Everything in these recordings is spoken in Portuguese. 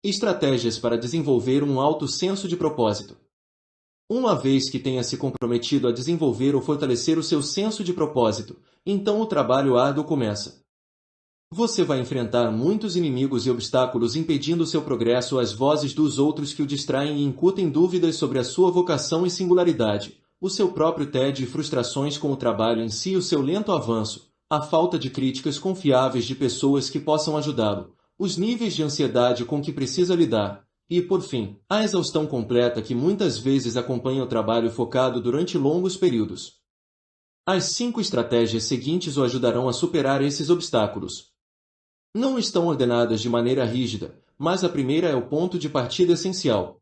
Estratégias para desenvolver um alto senso de propósito. Uma vez que tenha se comprometido a desenvolver ou fortalecer o seu senso de propósito, então o trabalho árduo começa. Você vai enfrentar muitos inimigos e obstáculos impedindo seu progresso, as vozes dos outros que o distraem e incutem dúvidas sobre a sua vocação e singularidade, o seu próprio tédio e frustrações com o trabalho em si, o seu lento avanço, a falta de críticas confiáveis de pessoas que possam ajudá-lo, os níveis de ansiedade com que precisa lidar, e, por fim, a exaustão completa que muitas vezes acompanha o trabalho focado durante longos períodos. As 5 estratégias seguintes o ajudarão a superar esses obstáculos. Não estão ordenadas de maneira rígida, mas a primeira é o ponto de partida essencial.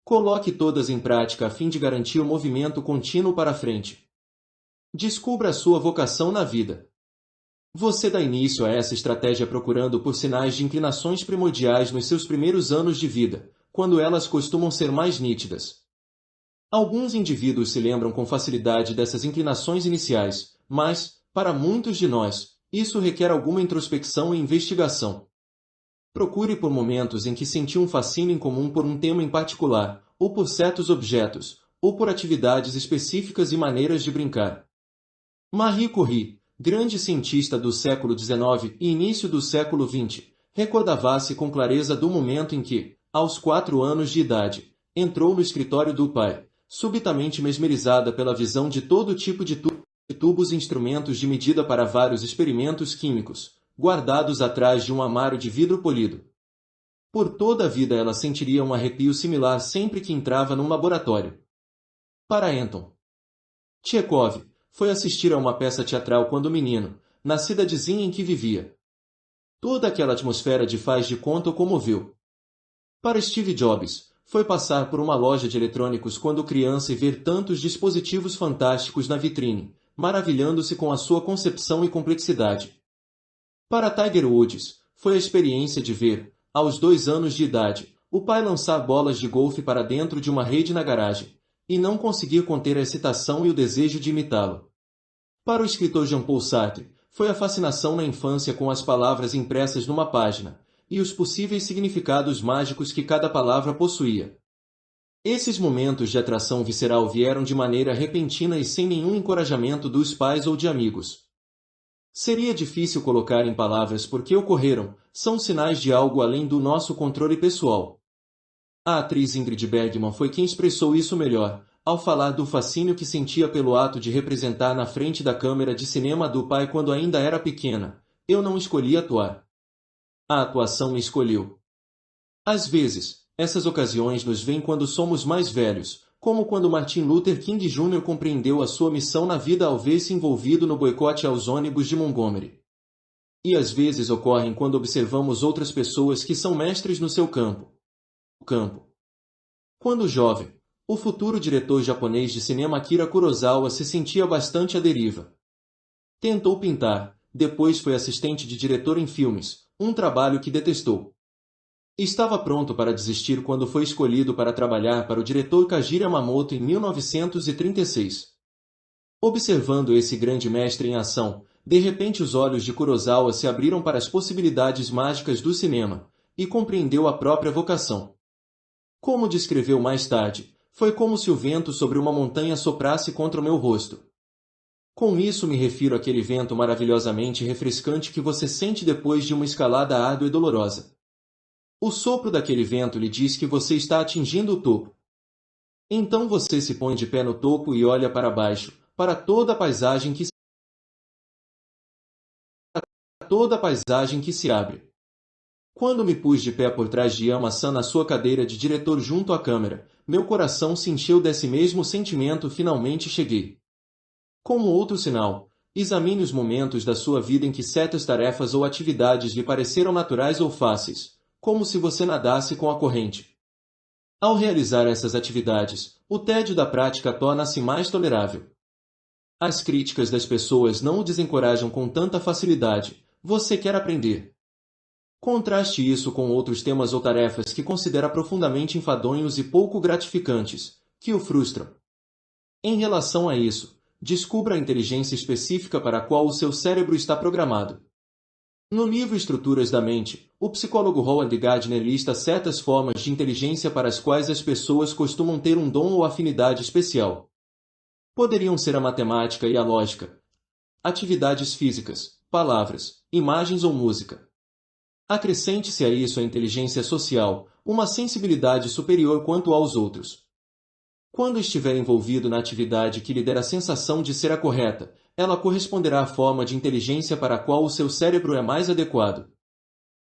Coloque todas em prática a fim de garantir o movimento contínuo para frente. Descubra a sua vocação na vida. Você dá início a essa estratégia procurando por sinais de inclinações primordiais nos seus primeiros anos de vida, quando elas costumam ser mais nítidas. Alguns indivíduos se lembram com facilidade dessas inclinações iniciais, mas, para muitos de nós, isso requer alguma introspecção e investigação. Procure por momentos em que sentiu um fascínio em comum por um tema em particular, ou por certos objetos, ou por atividades específicas e maneiras de brincar. Marie Curie, grande cientista do século XIX e início do século XX, recordava-se com clareza do momento em que, aos 4 anos de idade, entrou no escritório do pai, subitamente mesmerizada pela visão de todo tipo de tubos e instrumentos de medida para vários experimentos químicos, guardados atrás de um armário de vidro polido. Por toda a vida ela sentiria um arrepio similar sempre que entrava num laboratório. Para Anton Tchekov, foi assistir a uma peça teatral quando menino, na cidadezinha em que vivia. Toda aquela atmosfera de faz de conta o comoveu. Para Steve Jobs, foi passar por uma loja de eletrônicos quando criança e ver tantos dispositivos fantásticos na vitrine, maravilhando-se com a sua concepção e complexidade. Para Tiger Woods, foi a experiência de ver, aos 2 anos de idade, o pai lançar bolas de golfe para dentro de uma rede na garagem, e não conseguir conter a excitação e o desejo de imitá-lo. Para o escritor Jean-Paul Sartre, foi a fascinação na infância com as palavras impressas numa página, e os possíveis significados mágicos que cada palavra possuía. Esses momentos de atração visceral vieram de maneira repentina e sem nenhum encorajamento dos pais ou de amigos. Seria difícil colocar em palavras por que ocorreram, são sinais de algo além do nosso controle pessoal. A atriz Ingrid Bergman foi quem expressou isso melhor, ao falar do fascínio que sentia pelo ato de representar na frente da câmera de cinema do pai quando ainda era pequena. Eu não escolhi atuar. A atuação me escolheu. Às vezes, essas ocasiões nos vêm quando somos mais velhos, como quando Martin Luther King Jr. compreendeu a sua missão na vida ao ver-se envolvido no boicote aos ônibus de Montgomery. E às vezes ocorrem quando observamos outras pessoas que são mestres no seu campo. Quando jovem, o futuro diretor japonês de cinema Akira Kurosawa se sentia bastante à deriva. Tentou pintar, depois foi assistente de diretor em filmes, um trabalho que detestou. Estava pronto para desistir quando foi escolhido para trabalhar para o diretor Kajiro Yamamoto em 1936. Observando esse grande mestre em ação, de repente os olhos de Kurosawa se abriram para as possibilidades mágicas do cinema, e compreendeu a própria vocação. Como descreveu mais tarde, foi como se o vento sobre uma montanha soprasse contra o meu rosto. Com isso me refiro àquele vento maravilhosamente refrescante que você sente depois de uma escalada árdua e dolorosa. O sopro daquele vento lhe diz que você está atingindo o topo. Então você se põe de pé no topo e olha para baixo, para toda a paisagem que se abre. Quando me pus de pé por trás de Yama-san na sua cadeira de diretor junto à câmera, meu coração se encheu desse mesmo sentimento. Finalmente cheguei. Como outro sinal, examine os momentos da sua vida em que certas tarefas ou atividades lhe pareceram naturais ou fáceis, como se você nadasse com a corrente. Ao realizar essas atividades, o tédio da prática torna-se mais tolerável. As críticas das pessoas não o desencorajam com tanta facilidade. Você quer aprender. Contraste isso com outros temas ou tarefas que considera profundamente enfadonhos e pouco gratificantes, que o frustram. Em relação a isso, descubra a inteligência específica para a qual o seu cérebro está programado. No livro Estruturas da Mente, o psicólogo Howard Gardner lista certas formas de inteligência para as quais as pessoas costumam ter um dom ou afinidade especial. Poderiam ser a matemática e a lógica, atividades físicas, palavras, imagens ou música. Acrescente-se a isso a inteligência social, uma sensibilidade superior quanto aos outros. Quando estiver envolvido na atividade que lhe der a sensação de ser a correta, ela corresponderá à forma de inteligência para a qual o seu cérebro é mais adequado.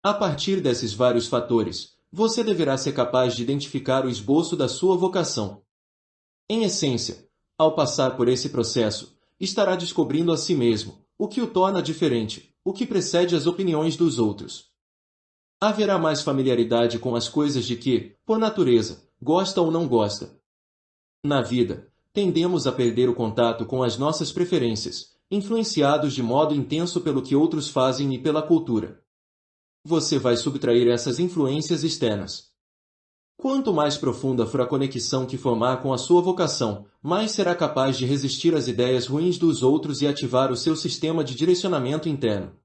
A partir desses vários fatores, você deverá ser capaz de identificar o esboço da sua vocação. Em essência, ao passar por esse processo, estará descobrindo a si mesmo, o que o torna diferente, o que precede as opiniões dos outros. Haverá mais familiaridade com as coisas de que, por natureza, gosta ou não gosta. Na vida, tendemos a perder o contato com as nossas preferências, influenciados de modo intenso pelo que outros fazem e pela cultura. Você vai subtrair essas influências externas. Quanto mais profunda for a conexão que formar com a sua vocação, mais será capaz de resistir às ideias ruins dos outros e ativar o seu sistema de direcionamento interno.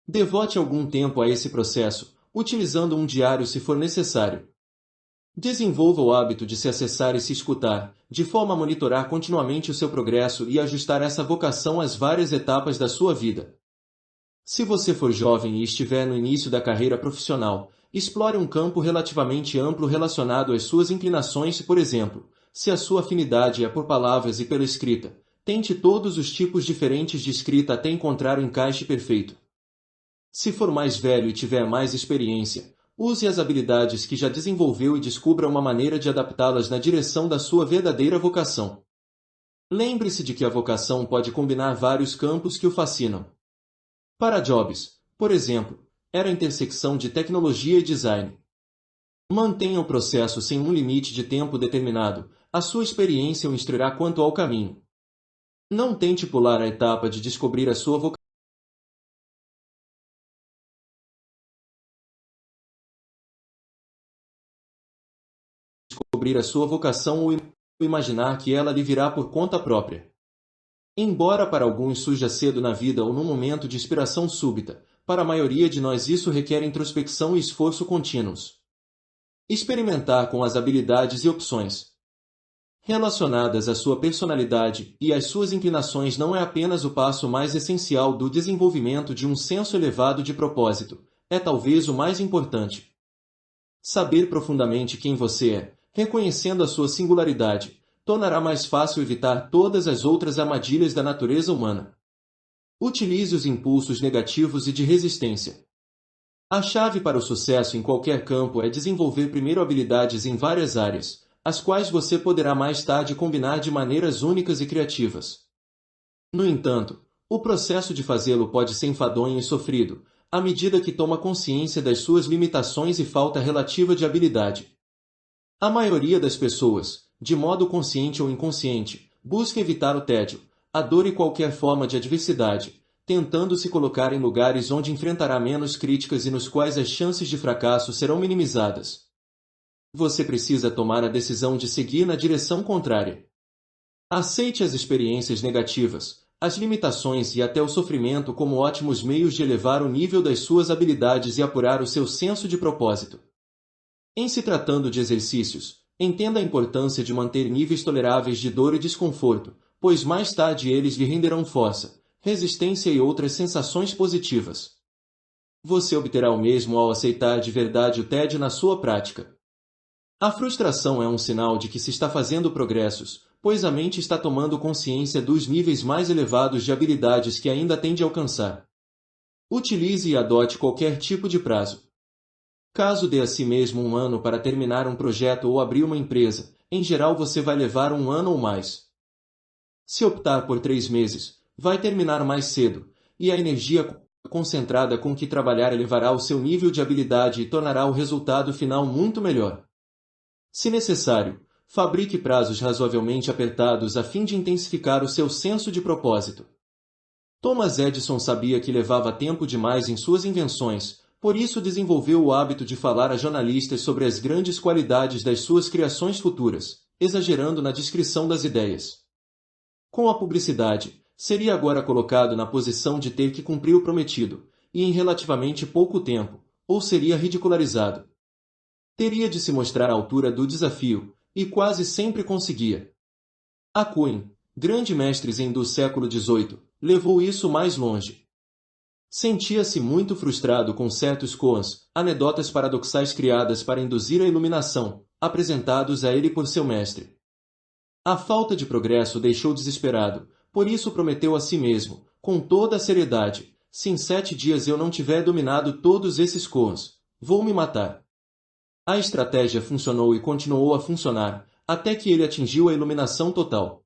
Devote algum tempo a esse processo, utilizando um diário se for necessário. Desenvolva o hábito de se acessar e se escutar, de forma a monitorar continuamente o seu progresso e ajustar essa vocação às várias etapas da sua vida. Se você for jovem e estiver no início da carreira profissional, explore um campo relativamente amplo relacionado às suas inclinações, por exemplo, se a sua afinidade é por palavras e pela escrita, tente todos os tipos diferentes de escrita até encontrar o encaixe perfeito. Se for mais velho e tiver mais experiência, use as habilidades que já desenvolveu e descubra uma maneira de adaptá-las na direção da sua verdadeira vocação. Lembre-se de que a vocação pode combinar vários campos que o fascinam. Para Jobs, por exemplo, era a intersecção de tecnologia e design. Mantenha o processo sem um limite de tempo determinado, a sua experiência o instruirá quanto ao caminho. Não tente pular a etapa de descobrir a sua vocação. Ou imaginar que ela lhe virá por conta própria. Embora para alguns surja cedo na vida ou num momento de inspiração súbita, para a maioria de nós isso requer introspecção e esforço contínuos. Experimentar com as habilidades e opções relacionadas à sua personalidade e às suas inclinações não é apenas o passo mais essencial do desenvolvimento de um senso elevado de propósito, é talvez o mais importante. Saber profundamente quem você é, reconhecendo a sua singularidade, tornará mais fácil evitar todas as outras armadilhas da natureza humana. Utilize os impulsos negativos e de resistência. A chave para o sucesso em qualquer campo é desenvolver primeiro habilidades em várias áreas, as quais você poderá mais tarde combinar de maneiras únicas e criativas. No entanto, o processo de fazê-lo pode ser enfadonho e sofrido, à medida que toma consciência das suas limitações e falta relativa de habilidade. A maioria das pessoas, de modo consciente ou inconsciente, busca evitar o tédio, a dor e qualquer forma de adversidade, tentando se colocar em lugares onde enfrentará menos críticas e nos quais as chances de fracasso serão minimizadas. Você precisa tomar a decisão de seguir na direção contrária. Aceite as experiências negativas, as limitações e até o sofrimento como ótimos meios de elevar o nível das suas habilidades e apurar o seu senso de propósito. Em se tratando de exercícios, entenda a importância de manter níveis toleráveis de dor e desconforto, pois mais tarde eles lhe renderão força, resistência e outras sensações positivas. Você obterá o mesmo ao aceitar de verdade o tédio na sua prática. A frustração é um sinal de que se está fazendo progressos, pois a mente está tomando consciência dos níveis mais elevados de habilidades que ainda tem de alcançar. Utilize e adote qualquer tipo de prazo. Caso dê a si mesmo um ano para terminar um projeto ou abrir uma empresa, em geral você vai levar um ano ou mais. Se optar por 3 meses, vai terminar mais cedo, e a energia concentrada com que trabalhar elevará o seu nível de habilidade e tornará o resultado final muito melhor. Se necessário, fabrique prazos razoavelmente apertados a fim de intensificar o seu senso de propósito. Thomas Edison sabia que levava tempo demais em suas invenções, por isso desenvolveu o hábito de falar a jornalistas sobre as grandes qualidades das suas criações futuras, exagerando na descrição das ideias. Com a publicidade, seria agora colocado na posição de ter que cumprir o prometido, e em relativamente pouco tempo, ou seria ridicularizado. Teria de se mostrar à altura do desafio, e quase sempre conseguia. Hakuin, grande mestre zen do século XVIII, levou isso mais longe. Sentia-se muito frustrado com certos koans, anedotas paradoxais criadas para induzir a iluminação, apresentados a ele por seu mestre. A falta de progresso o deixou desesperado, por isso prometeu a si mesmo, com toda a seriedade, se em 7 dias eu não tiver dominado todos esses koans, vou me matar. A estratégia funcionou e continuou a funcionar, até que ele atingiu a iluminação total.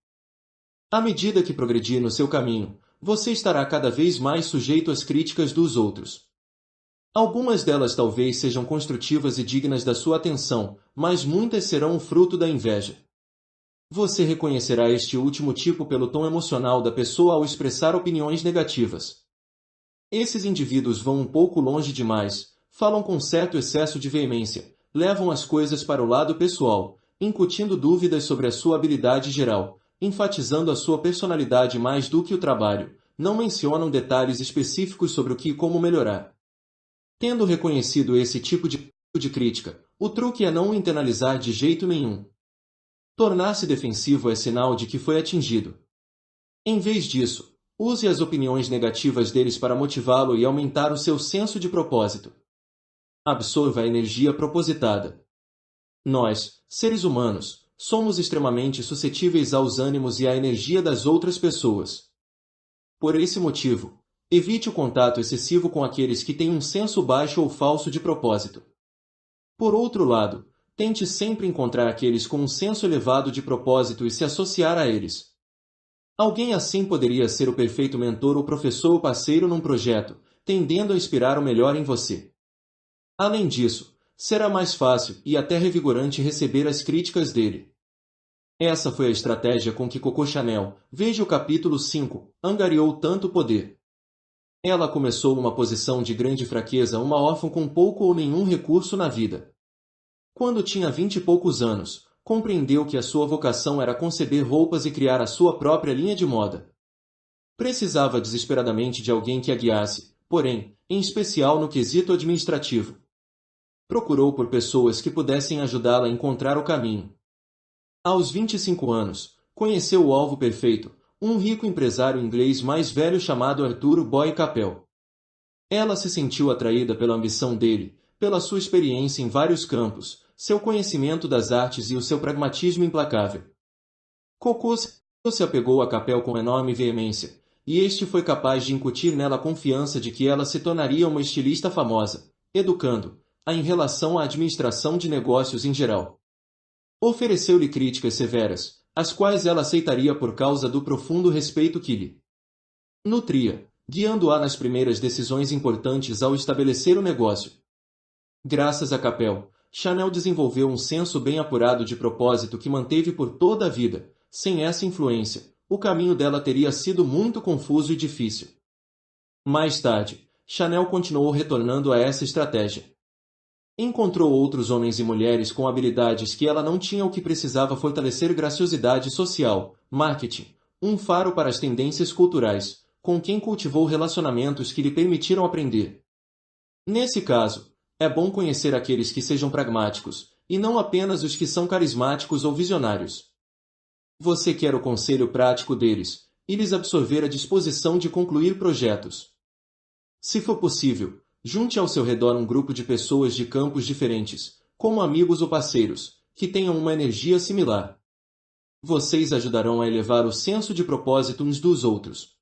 À medida que progredir no seu caminho, você estará cada vez mais sujeito às críticas dos outros. Algumas delas talvez sejam construtivas e dignas da sua atenção, mas muitas serão o fruto da inveja. Você reconhecerá este último tipo pelo tom emocional da pessoa ao expressar opiniões negativas. Esses indivíduos vão um pouco longe demais, falam com certo excesso de veemência, levam as coisas para o lado pessoal, incutindo dúvidas sobre a sua habilidade geral, enfatizando a sua personalidade mais do que o trabalho, não mencionam detalhes específicos sobre o que e como melhorar. Tendo reconhecido esse tipo de crítica, o truque é não o internalizar de jeito nenhum. Tornar-se defensivo é sinal de que foi atingido. Em vez disso, use as opiniões negativas deles para motivá-lo e aumentar o seu senso de propósito. Absorva a energia propositada. Nós, seres humanos, somos extremamente suscetíveis aos ânimos e à energia das outras pessoas. Por esse motivo, evite o contato excessivo com aqueles que têm um senso baixo ou falso de propósito. Por outro lado, tente sempre encontrar aqueles com um senso elevado de propósito e se associar a eles. Alguém assim poderia ser o perfeito mentor ou professor ou parceiro num projeto, tendendo a inspirar o melhor em você. Além disso, será mais fácil e até revigorante receber as críticas dele. Essa foi a estratégia com que Coco Chanel, veja o capítulo 5, angariou tanto poder. Ela começou numa posição de grande fraqueza, uma órfã com pouco ou nenhum recurso na vida. Quando tinha 20 e poucos anos, compreendeu que a sua vocação era conceber roupas e criar a sua própria linha de moda. Precisava desesperadamente de alguém que a guiasse, porém, em especial no quesito administrativo. Procurou por pessoas que pudessem ajudá-la a encontrar o caminho. Aos 25 anos, conheceu o alvo perfeito, um rico empresário inglês mais velho chamado Arthur Boy Capel. Ela se sentiu atraída pela ambição dele, pela sua experiência em vários campos, seu conhecimento das artes e o seu pragmatismo implacável. Coco se apegou a Capel com enorme veemência, e este foi capaz de incutir nela a confiança de que ela se tornaria uma estilista famosa, educando-a em relação à administração de negócios em geral. Ofereceu-lhe críticas severas, as quais ela aceitaria por causa do profundo respeito que lhe nutria, guiando-a nas primeiras decisões importantes ao estabelecer o negócio. Graças a Capel, Chanel desenvolveu um senso bem apurado de propósito que manteve por toda a vida. Sem essa influência, o caminho dela teria sido muito confuso e difícil. Mais tarde, Chanel continuou retornando a essa estratégia. Encontrou outros homens e mulheres com habilidades que ela não tinha, o que precisava fortalecer graciosidade social, marketing, um faro para as tendências culturais, com quem cultivou relacionamentos que lhe permitiram aprender. Nesse caso, é bom conhecer aqueles que sejam pragmáticos, e não apenas os que são carismáticos ou visionários. Você quer o conselho prático deles, e lhes absorver a disposição de concluir projetos. Se for possível, junte ao seu redor um grupo de pessoas de campos diferentes, como amigos ou parceiros, que tenham uma energia similar. Vocês ajudarão a elevar o senso de propósito uns dos outros.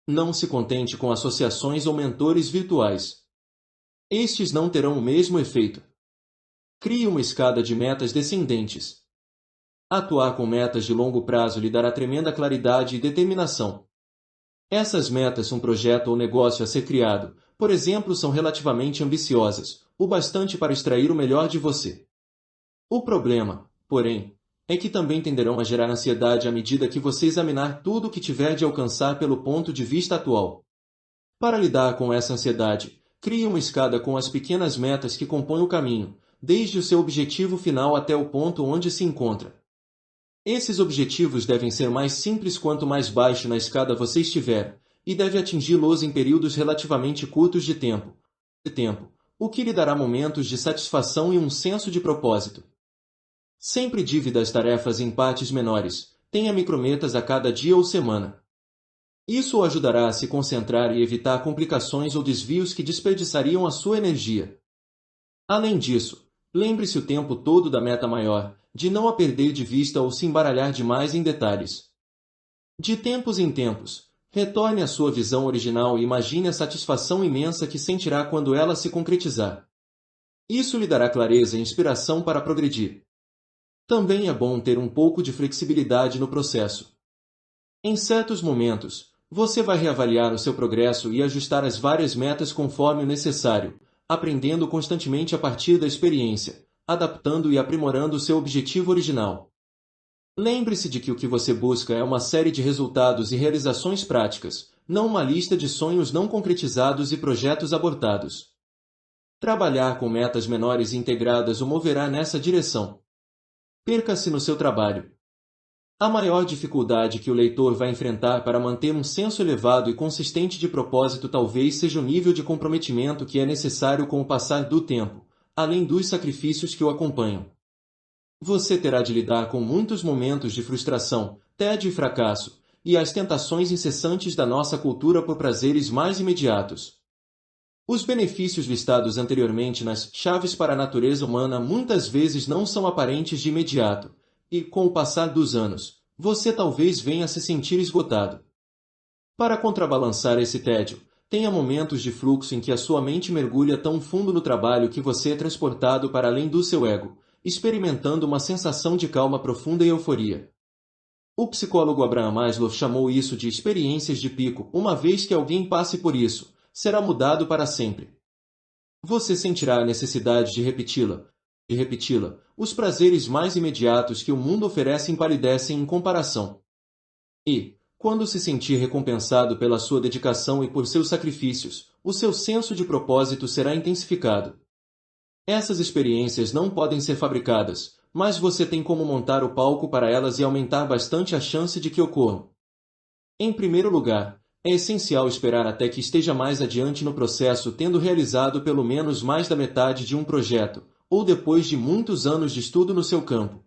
Não se contente com associações ou mentores virtuais. Estes não terão o mesmo efeito. Crie uma escada de metas descendentes. Atuar com metas de longo prazo lhe dará tremenda claridade e determinação. Essas metas, um projeto ou negócio a ser criado, por exemplo, são relativamente ambiciosas, o bastante para extrair o melhor de você. O problema, porém, é que também tenderão a gerar ansiedade à medida que você examinar tudo o que tiver de alcançar pelo ponto de vista atual. Para lidar com essa ansiedade, crie uma escada com as pequenas metas que compõem o caminho, desde o seu objetivo final até o ponto onde se encontra. Esses objetivos devem ser mais simples quanto mais baixo na escada você estiver, e deve atingi-los em períodos relativamente curtos de tempo, o que lhe dará momentos de satisfação e um senso de propósito. Sempre divida as tarefas em partes menores, tenha micrometas a cada dia ou semana. Isso o ajudará a se concentrar e evitar complicações ou desvios que desperdiçariam a sua energia. Além disso, lembre-se o tempo todo da meta maior, de não a perder de vista ou se embaralhar demais em detalhes. De tempos em tempos, retorne à sua visão original e imagine a satisfação imensa que sentirá quando ela se concretizar. Isso lhe dará clareza e inspiração para progredir. Também é bom ter um pouco de flexibilidade no processo. Em certos momentos, você vai reavaliar o seu progresso e ajustar as várias metas conforme o necessário, aprendendo constantemente a partir da experiência, adaptando e aprimorando o seu objetivo original. Lembre-se de que o que você busca é uma série de resultados e realizações práticas, não uma lista de sonhos não concretizados e projetos abortados. Trabalhar com metas menores e integradas o moverá nessa direção. Perca-se no seu trabalho. A maior dificuldade que o leitor vai enfrentar para manter um senso elevado e consistente de propósito talvez seja o nível de comprometimento que é necessário com o passar do tempo, além dos sacrifícios que o acompanham. Você terá de lidar com muitos momentos de frustração, tédio e fracasso, e as tentações incessantes da nossa cultura por prazeres mais imediatos. Os benefícios listados anteriormente nas chaves para a natureza humana muitas vezes não são aparentes de imediato, e, com o passar dos anos, você talvez venha a se sentir esgotado. Para contrabalançar esse tédio, tenha momentos de fluxo em que a sua mente mergulha tão fundo no trabalho que você é transportado para além do seu ego, experimentando uma sensação de calma profunda e euforia. O psicólogo Abraham Maslow chamou isso de experiências de pico. Uma vez que alguém passe por isso, será mudado para sempre. Você sentirá a necessidade de repeti-la. Os prazeres mais imediatos que o mundo oferece empalidecem em comparação. E, quando se sentir recompensado pela sua dedicação e por seus sacrifícios, o seu senso de propósito será intensificado. Essas experiências não podem ser fabricadas, mas você tem como montar o palco para elas e aumentar bastante a chance de que ocorram. Em primeiro lugar, é essencial esperar até que esteja mais adiante no processo, tendo realizado pelo menos mais da metade de um projeto, ou depois de muitos anos de estudo no seu campo.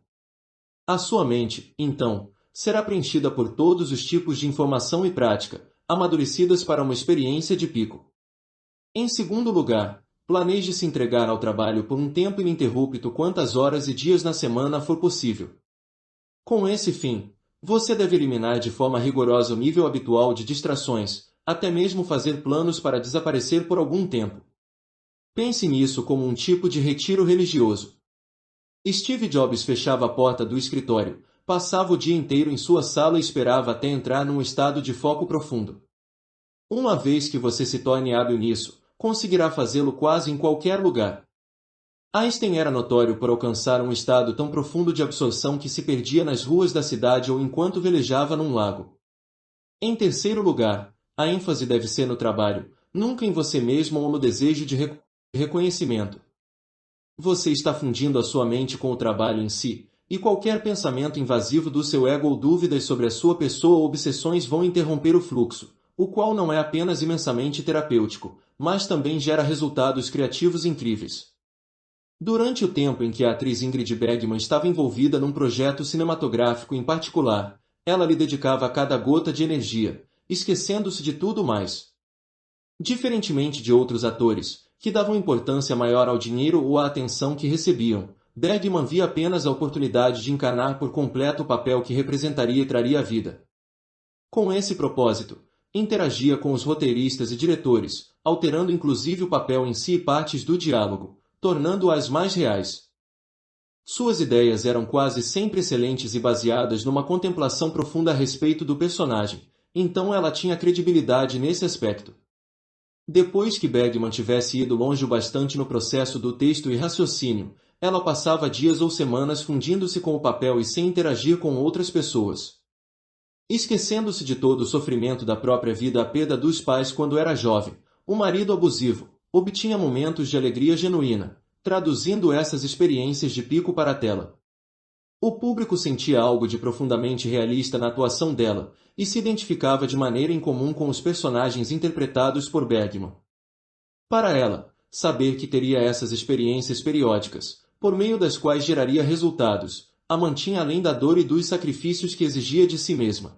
A sua mente, então, será preenchida por todos os tipos de informação e prática, amadurecidas para uma experiência de pico. Em segundo lugar, planeje se entregar ao trabalho por um tempo ininterrupto quantas horas e dias na semana for possível. Com esse fim, você deve eliminar de forma rigorosa o nível habitual de distrações, até mesmo fazer planos para desaparecer por algum tempo. Pense nisso como um tipo de retiro religioso. Steve Jobs fechava a porta do escritório, passava o dia inteiro em sua sala e esperava até entrar num estado de foco profundo. Uma vez que você se torne hábil nisso, conseguirá fazê-lo quase em qualquer lugar. Einstein era notório por alcançar um estado tão profundo de absorção que se perdia nas ruas da cidade ou enquanto velejava num lago. Em terceiro lugar, a ênfase deve ser no trabalho, nunca em você mesmo ou no desejo de reconhecimento. Você está fundindo a sua mente com o trabalho em si, e qualquer pensamento invasivo do seu ego ou dúvidas sobre a sua pessoa ou obsessões vão interromper o fluxo, o qual não é apenas imensamente terapêutico, mas também gera resultados criativos incríveis. Durante o tempo em que a atriz Ingrid Bergman estava envolvida num projeto cinematográfico em particular, ela lhe dedicava a cada gota de energia, esquecendo-se de tudo mais. Diferentemente de outros atores, que davam importância maior ao dinheiro ou à atenção que recebiam, Bergman via apenas a oportunidade de encarnar por completo o papel que representaria e traria à vida. Com esse propósito, interagia com os roteiristas e diretores, alterando inclusive o papel em si e partes do diálogo, tornando-as mais reais. Suas ideias eram quase sempre excelentes e baseadas numa contemplação profunda a respeito do personagem, então ela tinha credibilidade nesse aspecto. Depois que Bergman tivesse ido longe o bastante no processo do texto e raciocínio, ela passava dias ou semanas fundindo-se com o papel e sem interagir com outras pessoas. Esquecendo-se de todo o sofrimento da própria vida, a perda dos pais quando era jovem, o marido abusivo, obtinha momentos de alegria genuína, traduzindo essas experiências de pico para a tela. O público sentia algo de profundamente realista na atuação dela, e se identificava de maneira incomum com os personagens interpretados por Bergman. Para ela, saber que teria essas experiências periódicas, por meio das quais geraria resultados, a mantinha além da dor e dos sacrifícios que exigia de si mesma.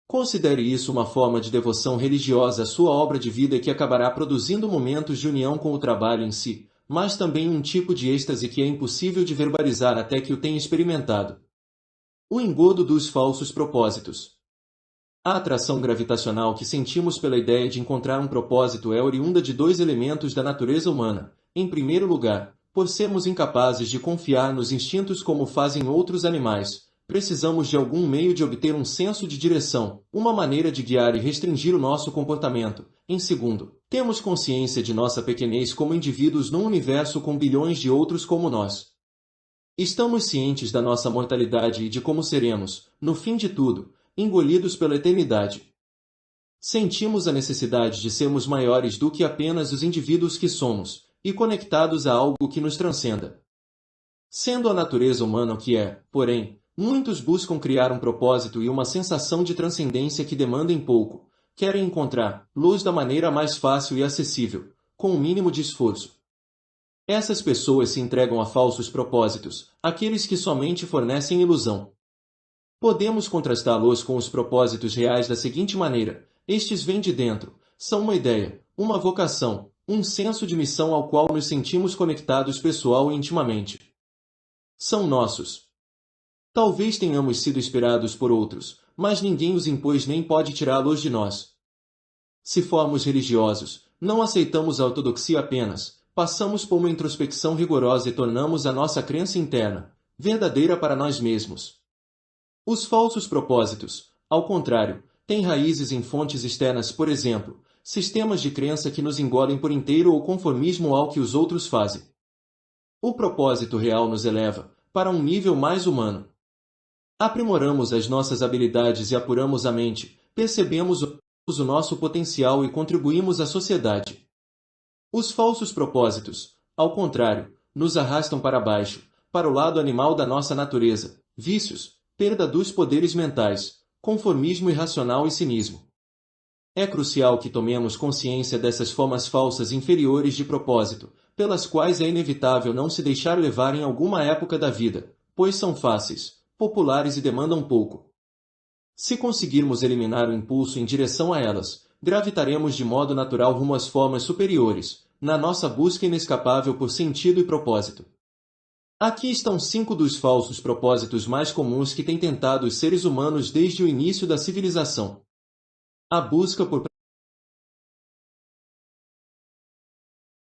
Considere isso uma forma de devoção religiosa à sua obra de vida que acabará produzindo momentos de união com o trabalho em si, mas também um tipo de êxtase que é impossível de verbalizar até que o tenha experimentado. O engodo dos falsos propósitos. A atração gravitacional que sentimos pela ideia de encontrar um propósito é oriunda de dois elementos da natureza humana. Em primeiro lugar, por sermos incapazes de confiar nos instintos como fazem outros animais, precisamos de algum meio de obter um senso de direção, uma maneira de guiar e restringir o nosso comportamento. Em segundo, temos consciência de nossa pequenez como indivíduos num universo com bilhões de outros como nós. Estamos cientes da nossa mortalidade e de como seremos, no fim de tudo, engolidos pela eternidade. Sentimos a necessidade de sermos maiores do que apenas os indivíduos que somos, e conectados a algo que nos transcenda. Sendo a natureza humana o que é, porém, muitos buscam criar um propósito e uma sensação de transcendência que demandem pouco, querem encontrar luz da maneira mais fácil e acessível, com o mínimo de esforço. Essas pessoas se entregam a falsos propósitos, aqueles que somente fornecem ilusão. Podemos contrastá-los com os propósitos reais da seguinte maneira: estes vêm de dentro, são uma ideia, uma vocação, um senso de missão ao qual nos sentimos conectados pessoal e intimamente. São nossos. Talvez tenhamos sido inspirados por outros, mas ninguém os impôs nem pode tirá-los de nós. Se formos religiosos, não aceitamos a ortodoxia apenas, passamos por uma introspecção rigorosa e tornamos a nossa crença interna, verdadeira para nós mesmos. Os falsos propósitos, ao contrário, têm raízes em fontes externas, por exemplo, sistemas de crença que nos engolem por inteiro ou conformismo ao que os outros fazem. O propósito real nos eleva, para um nível mais humano. Aprimoramos as nossas habilidades e apuramos a mente, percebemos o nosso potencial e contribuímos à sociedade. Os falsos propósitos, ao contrário, nos arrastam para baixo, para o lado animal da nossa natureza, vícios, perda dos poderes mentais, conformismo irracional e cinismo. É crucial que tomemos consciência dessas formas falsas inferiores de propósito, pelas quais é inevitável não se deixar levar em alguma época da vida, pois são fáceis, populares e demandam pouco. Se conseguirmos eliminar o impulso em direção a elas, gravitaremos de modo natural rumo às formas superiores, na nossa busca inescapável por sentido e propósito. Aqui estão 5 dos falsos propósitos mais comuns que têm tentado os seres humanos desde o início da civilização. A busca por